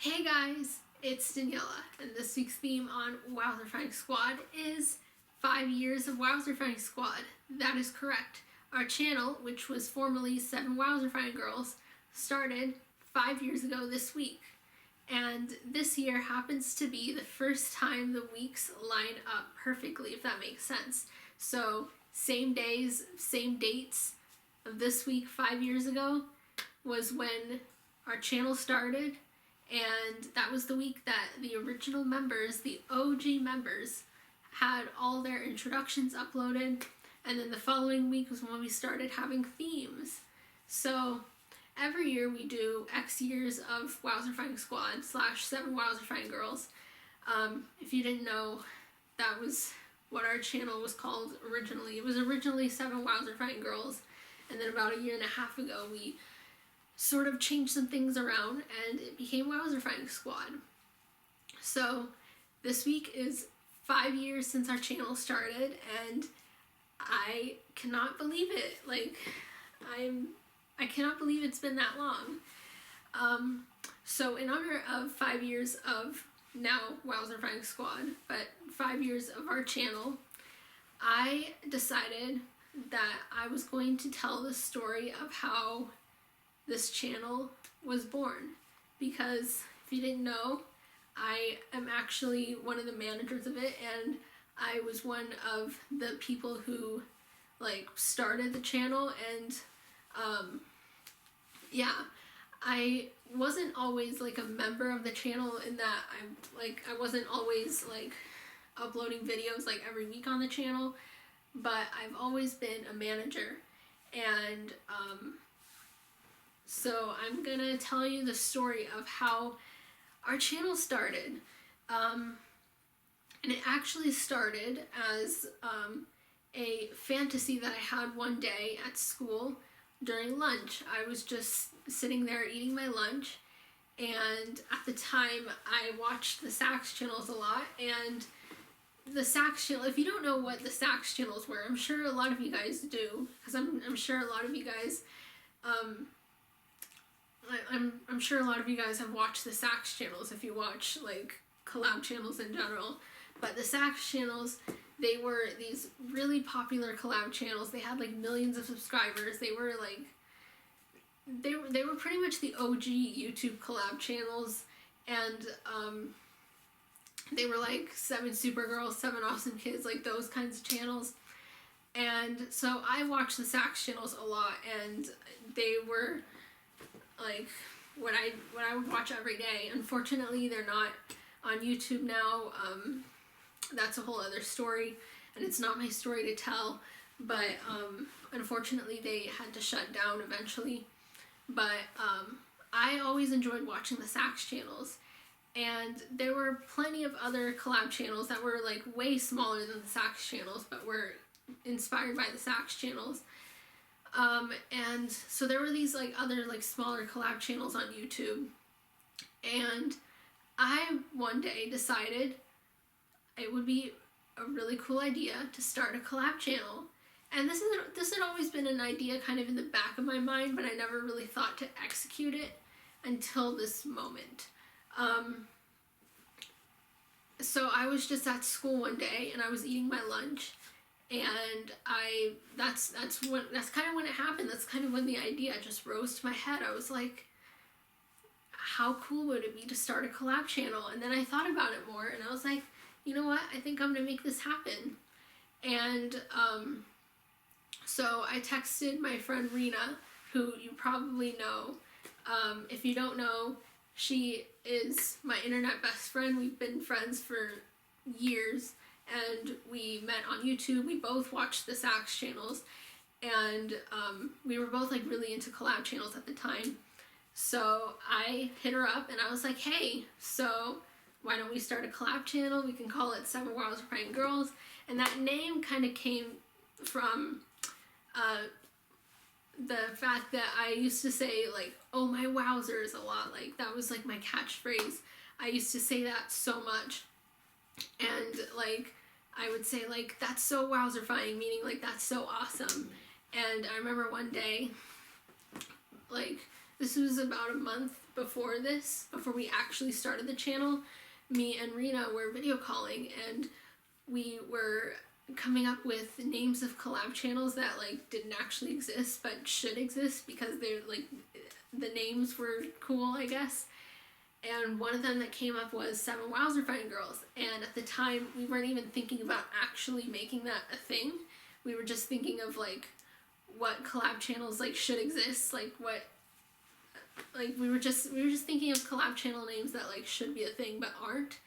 Hey guys, it's Daniela, and this week's theme on WowzerfyingSquad is 5 years of WowzerfyingSquad. That is correct. Our channel, which was formerly 7WowzerfyingGirls, started 5 years ago this week. And this year happens to be the first time the weeks line up perfectly, if that makes sense. So, same days, same dates of this week 5 years ago was when our channel started. And that was the week that the original members, the OG members, had all their introductions uploaded. And then the following week was when we started having themes. So every year we do X years of WowzerfyingSquad / 7WowzerfyingGirls. If you didn't know, that was what our channel was called originally. It was originally 7WowzerfyingGirls. And then about a year and a half ago, we sort of changed some things around and it became WowzerfyingSquad. So this week is 5 years since our channel started and I cannot believe it. I cannot believe it's been that long. So in honor of 5 years of now WowzerfyingSquad, but 5 years of our channel, I decided that I was going to tell the story of how this channel was born, because if you didn't know, I am actually one of the managers of it, and I was one of the people who started the channel. And yeah, I wasn't always a member of the channel in that I wasn't always uploading videos every week on the channel, but I've always been a manager. And so I'm gonna tell you the story of how our channel started. And it actually started as a fantasy that I had one day at school during lunch. I was just sitting there eating my lunch, and at the time I watched the Sax channels a lot. And the Sax channel, if you don't know what the Sax channels were, I'm sure a lot of you guys do, because I'm sure a lot of you guys I'm sure a lot of you guys have watched the Sax channels if you watch collab channels in general. But the Sax channels, they were these really popular collab channels. They had millions of subscribers. They were they were pretty much the OG YouTube collab channels. And they were 7 Supergirls, 7 Awesome Kids, those kinds of channels. And so I watched the Sax channels a lot, and they were what I would watch every day. Unfortunately, they're not on YouTube now. That's a whole other story, and it's not my story to tell. But unfortunately, they had to shut down eventually. But I always enjoyed watching the Sax channels, and there were plenty of other collab channels that were way smaller than the Sax channels, but were inspired by the Sax channels. And so there were these other smaller collab channels on YouTube, and I one day decided it would be a really cool idea to start a collab channel. And this had always been an idea kind of in the back of my mind, but I never really thought to execute it until this moment. So I was just at school one day and I was eating my lunch. And that's kind of when it happened. That's kind of when the idea just rose to my head. I was like, how cool would it be to start a collab channel? And then I thought about it more, and I was like, you know what? I think I'm gonna make this happen. And so I texted my friend Rena, who you probably know. If you don't know, she is my internet best friend. We've been friends for years. And we met on YouTube. We both watched the Sax channels, and we were both really into collab channels at the time. So I hit her up and I was like, hey, so why don't we start a collab channel? We can call it 7WowzerfyingGirls. And that name kind of came from the fact that I used to say oh my wowzers a lot. That was my catchphrase. I used to say that so much. And I would say that's so wowzerfying, meaning that's so awesome. And I remember one day this was about a month before before we actually started the channel. Me and Rena were video calling, and we were coming up with names of collab channels that like didn't actually exist but should exist because they're like, the names were cool, I guess. And one of them that came up was 7WowzerfyingGirls, and at the time we weren't even thinking about actually making that a thing. We were just thinking of like what collab channels like should exist, like what, like we were just thinking of collab channel names that like should be a thing but aren't.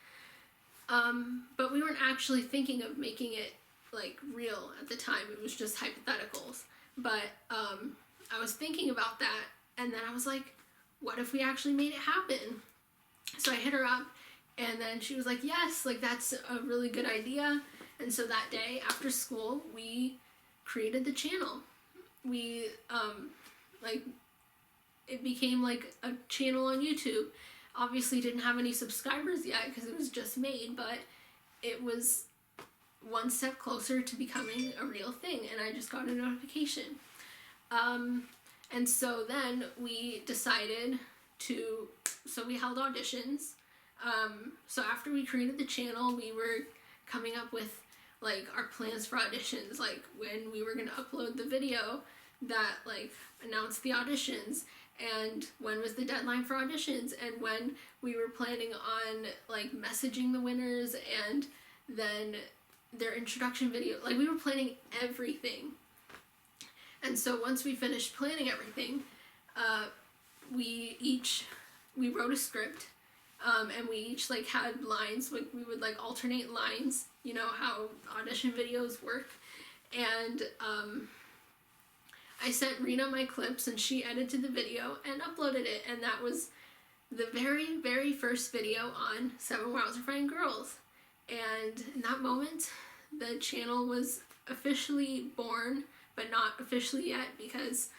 But we weren't actually thinking of making it like real at the time. It was just hypotheticals. But I was thinking about that, and then I was like, what if we actually made it happen? So I hit her up, and then she was like, yes, like that's a really good idea. And so that day after school, we created the channel. We like, it became like a channel on YouTube. Obviously didn't have any subscribers yet because it was just made, but it was one step closer to becoming a real thing, and I just got a notification. And so then we decided to, so we held auditions. So after we created the channel, we were coming up with like our plans for auditions, like when we were gonna upload the video that like announced the auditions, and when was the deadline for auditions, and when we were planning on like messaging the winners, and then their introduction video. Like we were planning everything. And so once we finished planning everything, we wrote a script, and we each like had lines. Like we would like alternate lines, you know how audition videos work. And I sent Rena my clips, and she edited the video and uploaded it, and that was the very, very first video on 7WowzerfyingGirls. And in that moment, the channel was officially born, but not officially yet because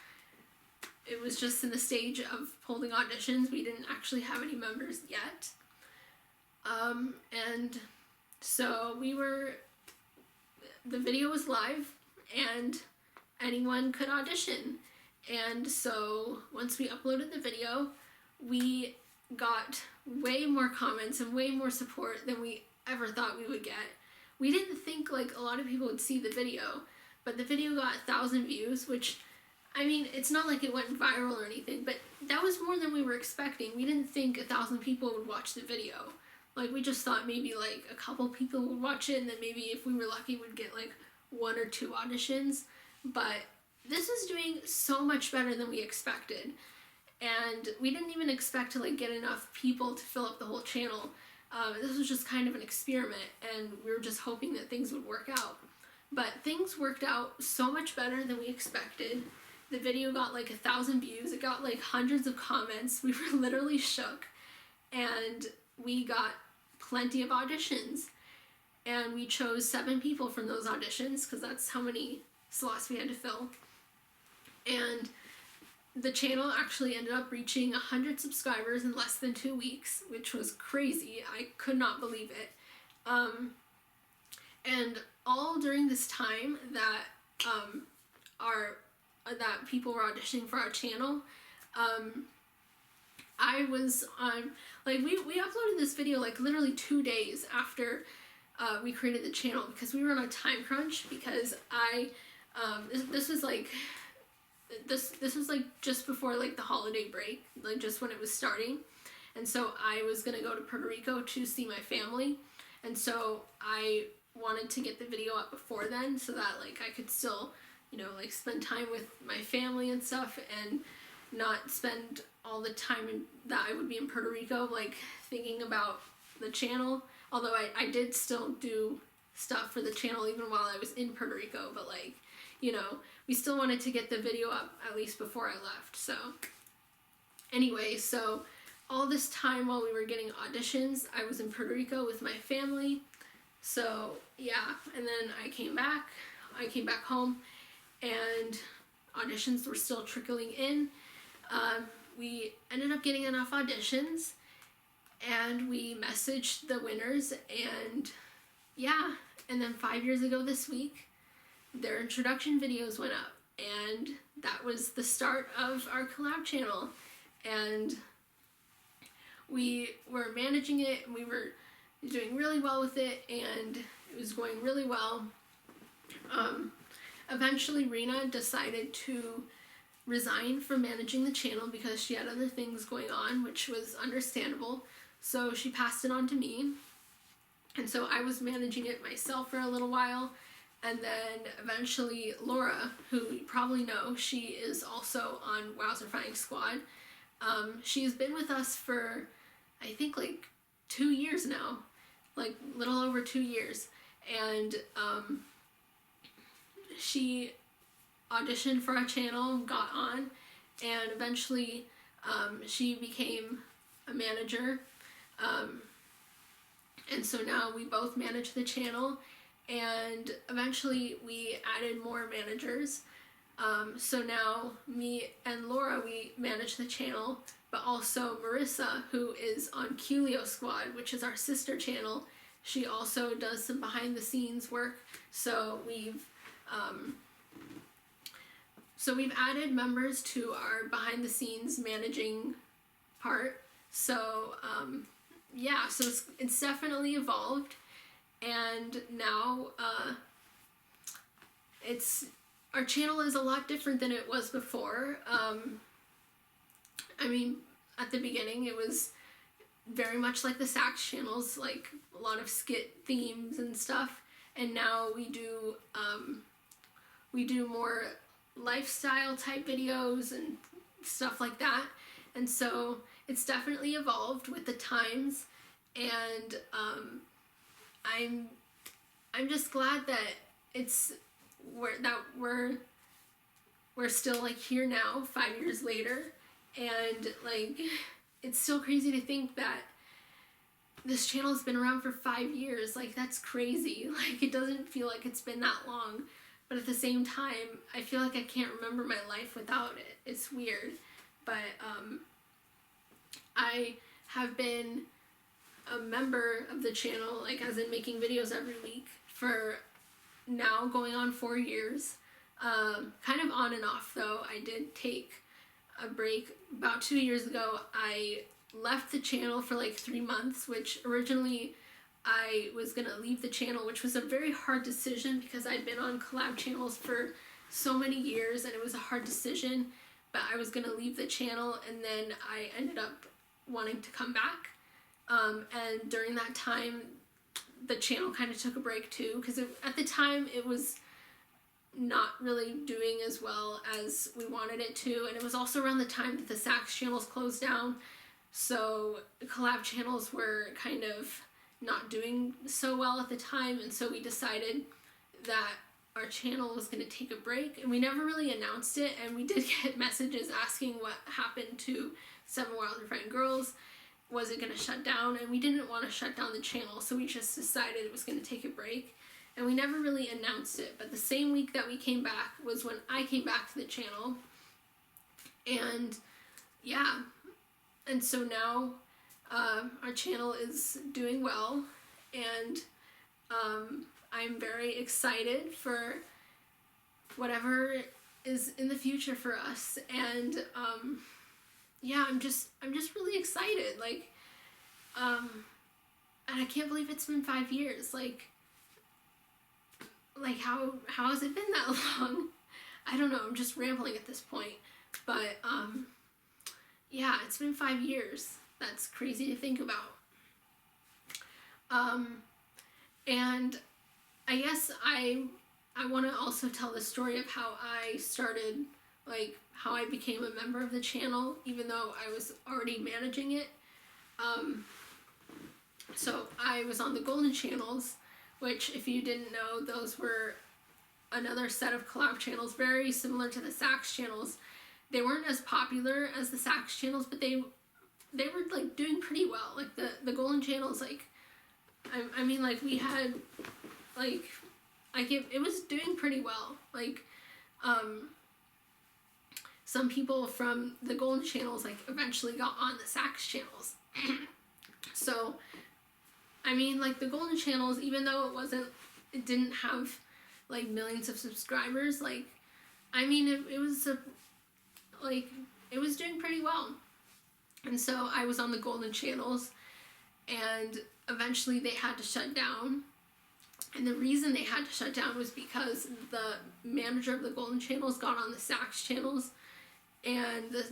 it was just in the stage of holding auditions. We didn't actually have any members yet. And so the video was live, and anyone could audition. And so once we uploaded the video, we got way more comments and way more support than we ever thought we would get. We didn't think like a lot of people would see the video, but the video got 1,000 views, which, I mean, it's not like it went viral or anything, but that was more than we were expecting. We didn't think 1,000 people would watch the video. Like, we just thought maybe like a couple people would watch it, and then maybe if we were lucky we'd get like 1 or 2 auditions. But this is doing so much better than we expected. And we didn't even expect to like get enough people to fill up the whole channel. This was just kind of an experiment, and we were just hoping that things would work out. But things worked out so much better than we expected. The video got like 1,000 views. It got like hundreds of comments. We were literally shook. And we got plenty of auditions. And we chose 7 people from those auditions because that's how many slots we had to fill. And the channel actually ended up reaching 100 subscribers in less than 2 weeks, which was crazy. I could not believe it. And all during this time that that people were auditioning for our channel, I was on, like, we uploaded this video like literally 2 days after we created the channel because we were on a time crunch because this was like just before like the holiday break, like just when it was starting. And so I was gonna go to Puerto Rico to see my family, and so I wanted to get the video up before then so that like I could still, you know, like spend time with my family and stuff, and not spend all the time that I would be in Puerto Rico like thinking about the channel. Although I did still do stuff for the channel even while I was in Puerto Rico, but like, you know, we still wanted to get the video up at least before I left. So anyway, so all this time while we were getting auditions, I was in Puerto Rico with my family. So yeah, and then I came back home, and auditions were still trickling in. We ended up getting enough auditions, and we messaged the winners, and yeah, and then 5 years ago this week, their introduction videos went up, and that was the start of our collab channel. and we were managing it, and we were doing really well with it, and it was going really well. Eventually Rena decided to resign from managing the channel because she had other things going on, which was understandable. So she passed it on to me, and so I was managing it myself for a little while. And then eventually Laura, who you probably know, she is also on WowzerfyingSquad. She's been with us for, I think, like 2 years now, like little over 2 years. And she auditioned for our channel, got on, and eventually she became a manager. And so now we both manage the channel, and eventually we added more managers. So now me and Laura, we manage the channel, but also Marissa, who is on Culio Squad, which is our sister channel, she also does some behind the scenes work. So we've added members to our behind the scenes managing part. So yeah, so it's definitely evolved, and now our channel is a lot different than it was before. I mean, at the beginning it was very much like the Sax channels, like a lot of skit themes and stuff, and now we do more lifestyle type videos and stuff like that. And so it's definitely evolved with the times, and I'm just glad that we're still like here now 5 years later, and like it's still crazy to think that this channel has been around for 5 years. Like, that's crazy. Like, it doesn't feel like it's been that long, but at the same time I feel like I can't remember my life without it. It's weird. But I have been a member of the channel, like as in making videos every week, for now going on 4 years. Kind of on and off though. I did take a break about 2 years ago. I left the channel for like 3 months, which originally I was gonna leave the channel, which was a very hard decision because I'd been on collab channels for so many years and it was a hard decision. But I was gonna leave the channel, and then I ended up wanting to come back. And during that time, the channel kind of took a break too, because at the time it was not really doing as well as we wanted it to, and it was also around the time that the Sax channels closed down, so collab channels were kind of not doing so well at the time, and so we decided that our channel was going to take a break, and we never really announced it, and we did get messages asking what happened to 7WowzerfyingGirls. Was it going to shut down? And we didn't want to shut down the channel, so we just decided it was going to take a break, and we never really announced it. But the same week that we came back was when I came back to the channel, and yeah, and so now our channel is doing well, and I'm very excited for whatever is in the future for us, and yeah, I'm just really excited, like, and I can't believe it's been 5 years, like how has it been that long? I don't know, I'm just rambling at this point, but yeah, it's been 5 years. That's crazy to think about. And I guess I want to also tell the story of how I started, like how I became a member of the channel, even though I was already managing it. So I was on the Golden channels, which, if you didn't know, those were another set of collab channels, very similar to the Sax channels. They weren't as popular as the Sax channels, but they were like doing pretty well. Like the Golden channels, like I mean, like we had like it was doing pretty well. Like some people from the Golden channels like eventually got on the Sax channels. So I mean, like the Golden channels, even though it didn't have like millions of subscribers, like I mean it was it was doing pretty well. And so I was on the golden channels, and eventually they had to shut down. And the reason they had to shut down was because the manager of the golden channels got on the Sax channels, and the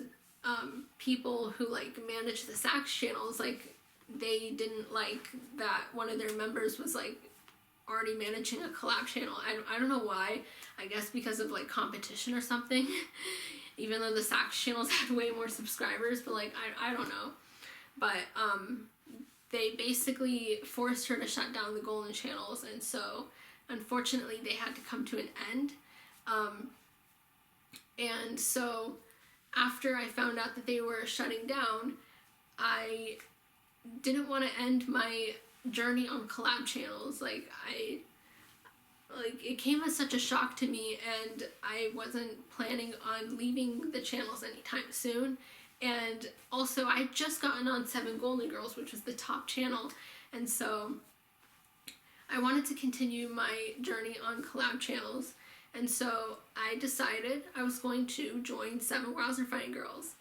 people who like manage the Sax channels, like, they didn't like that one of their members was like already managing a collab channel. I don't know why. I guess because of like competition or something. Even though the Sax channels had way more subscribers, but like I don't know. But they basically forced her to shut down the golden channels, and so unfortunately they had to come to an end. And so after I found out that they were shutting down, I didn't want to end my journey on collab channels. Like, it came as such a shock to me, and I wasn't planning on leaving the channels anytime soon. And also, I had just gotten on 7Golden Girls, which was the top channel, and so I wanted to continue my journey on collab channels. And so I decided I was going to join 7WowzerfyingGirls.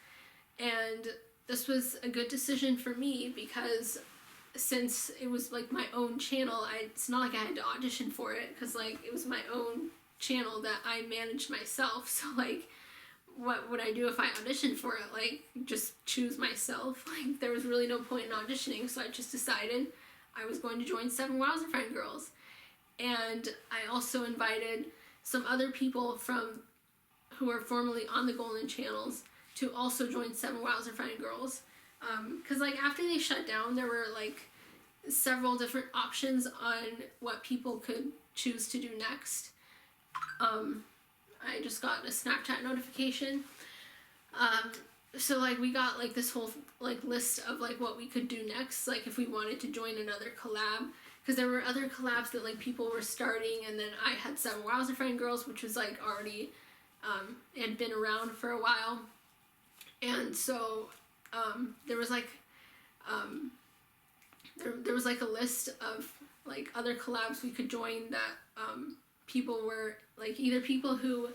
And this was a good decision for me because since it was like my own channel, it's not like I had to audition for it, because like it was my own channel that I managed myself. So like, what would I do if I auditioned for it? Like, just choose myself. Like, there was really no point in auditioning, so I just decided I was going to join 7WowzerfyingGirls. And I also invited some other people who are formerly on the golden channels to also join 7WowzerfyingGirls. Because like after they shut down, there were like several different options on what people could choose to do next. I just got a Snapchat notification. So like we got like this whole like list of like what we could do next, like if we wanted to join another collab, because there were other collabs that like people were starting, and then I had 7WowzerfyingGirls, which was like already it had been around for a while. And so there was like there was like a list of like other collabs we could join that people were like either people who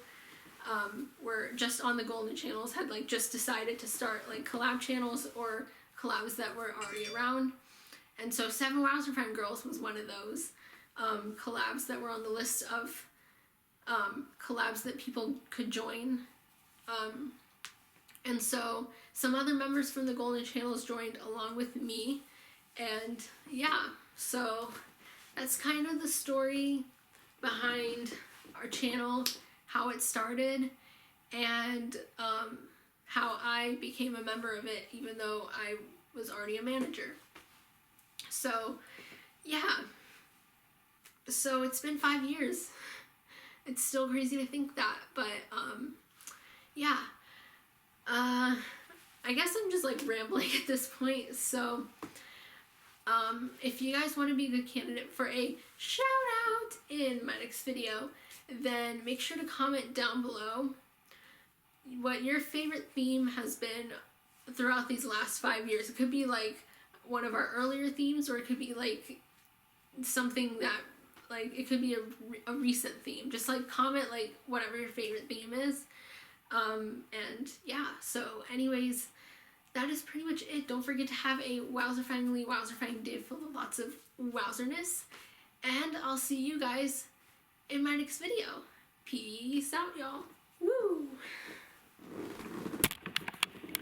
were just on the golden channels, had like just decided to start like collab channels, or collabs that were already around. And so 7WowzerfyingGirls was one of those collabs that were on the list of collabs that people could join. And so some other members from the golden channels joined along with me. And yeah, so that's kind of the story behind our channel, how it started, and how I became a member of it, even though I was already a manager. So yeah, so it's been 5 years. It's still crazy to think that, but yeah. I guess I'm just like rambling at this point. So if you guys want to be a good candidate for a shout out in my next video, then make sure to comment down below what your favorite theme has been throughout these last 5 years. It could be like one of our earlier themes, or it could be like something that like it could be a recent theme. Just like comment like whatever your favorite theme is. And yeah, so anyways, that is pretty much it. Don't forget to have a wowzerfying day full of lots of wowzerness, and I'll see you guys in my next video. Peace out, y'all.